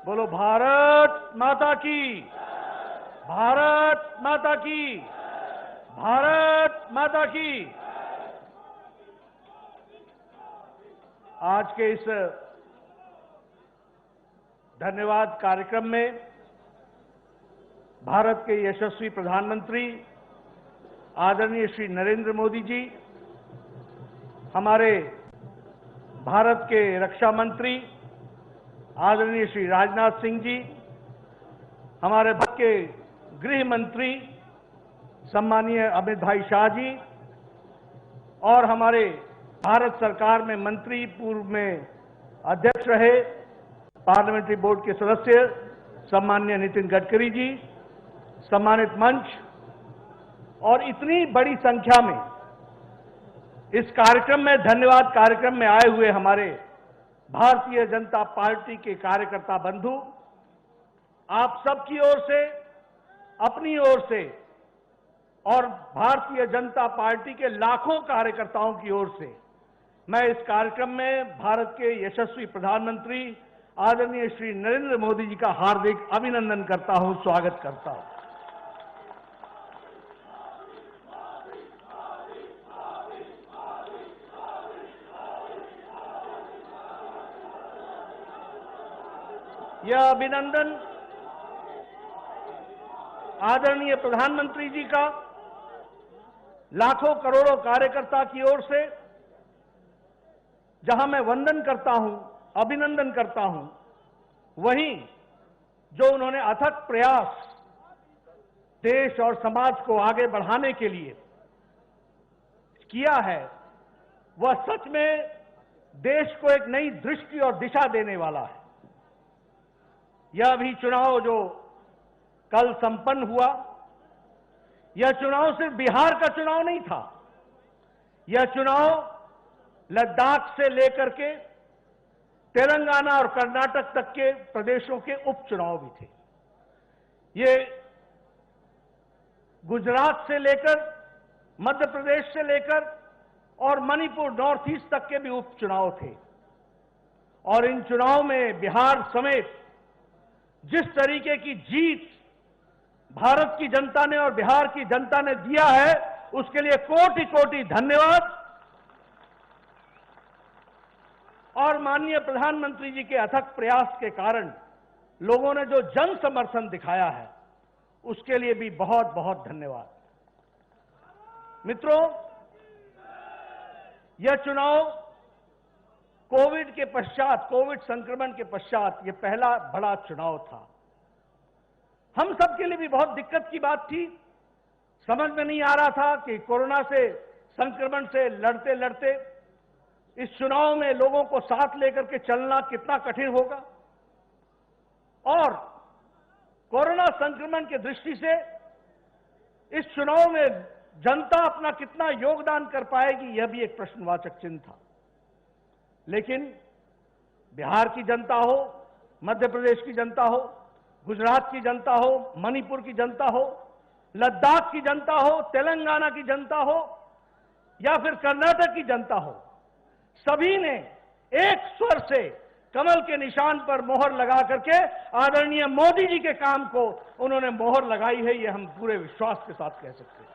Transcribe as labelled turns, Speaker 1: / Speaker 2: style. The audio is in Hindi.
Speaker 1: बोलो भारत माता की, भारत माता की, भारत माता की। आज के इस धन्यवाद कार्यक्रम में भारत के यशस्वी प्रधानमंत्री आदरणीय श्री नरेंद्र मोदी जी, हमारे भारत के रक्षा मंत्री आदरणीय श्री राजनाथ सिंह जी, हमारे भारत के गृह मंत्री सम्मानीय अमित भाई शाह जी और हमारे भारत सरकार में मंत्री, पूर्व में अध्यक्ष रहे पार्लियामेंट्री बोर्ड के सदस्य सम्मानीय नितिन गडकरी जी, सम्मानित मंच और इतनी बड़ी संख्या में इस कार्यक्रम में, धन्यवाद कार्यक्रम में आए हुए हमारे भारतीय जनता पार्टी के कार्यकर्ता बंधु, आप सबकी ओर से, अपनी ओर से और भारतीय जनता पार्टी के लाखों कार्यकर्ताओं की ओर से मैं इस कार्यक्रम में भारत के यशस्वी प्रधानमंत्री आदरणीय श्री नरेंद्र मोदी जी का हार्दिक अभिनंदन करता हूं, स्वागत करता हूं। यह अभिनंदन आदरणीय प्रधानमंत्री जी का लाखों करोड़ों कार्यकर्ता की ओर से, जहां मैं वंदन करता हूं, अभिनंदन करता हूं, वहीं जो उन्होंने अथक प्रयास देश और समाज को आगे बढ़ाने के लिए किया है, वह सच में देश को एक नई दृष्टि और दिशा देने वाला है। यह भी चुनाव जो कल संपन्न हुआ, यह चुनाव सिर्फ बिहार का चुनाव नहीं था। यह चुनाव लद्दाख से लेकर के तेलंगाना और कर्नाटक तक के प्रदेशों के उपचुनाव भी थे। ये गुजरात से लेकर, मध्य प्रदेश से लेकर और मणिपुर, नॉर्थ ईस्ट तक के भी उपचुनाव थे। और इन चुनाव में बिहार समेत जिस तरीके की जीत भारत की जनता ने और बिहार की जनता ने दिया है, उसके लिए कोटि कोटि धन्यवाद। और माननीय प्रधानमंत्री जी के अथक प्रयास के कारण लोगों ने जो जन समर्थन दिखाया है, उसके लिए भी बहुत बहुत धन्यवाद। मित्रों, यह चुनाव कोविड के पश्चात, कोविड संक्रमण के पश्चात यह पहला बड़ा चुनाव था। हम सबके लिए भी बहुत दिक्कत की बात थी। समझ में नहीं आ रहा था कि कोरोना से, संक्रमण से लड़ते लड़ते इस चुनाव में लोगों को साथ लेकर के चलना कितना कठिन होगा और कोरोना संक्रमण की दृष्टि से इस चुनाव में जनता अपना कितना योगदान कर पाएगी, यह भी एक प्रश्नवाचक चिन्ह था। लेकिन बिहार की जनता हो, मध्य प्रदेश की जनता हो, गुजरात की जनता हो, मणिपुर की जनता हो, लद्दाख की जनता हो, तेलंगाना की जनता हो या फिर कर्नाटक की जनता हो, सभी ने एक स्वर से कमल के निशान पर मोहर लगा करके आदरणीय मोदी जी के काम को उन्होंने मोहर लगाई है, यह हम पूरे विश्वास के साथ कह सकते हैं।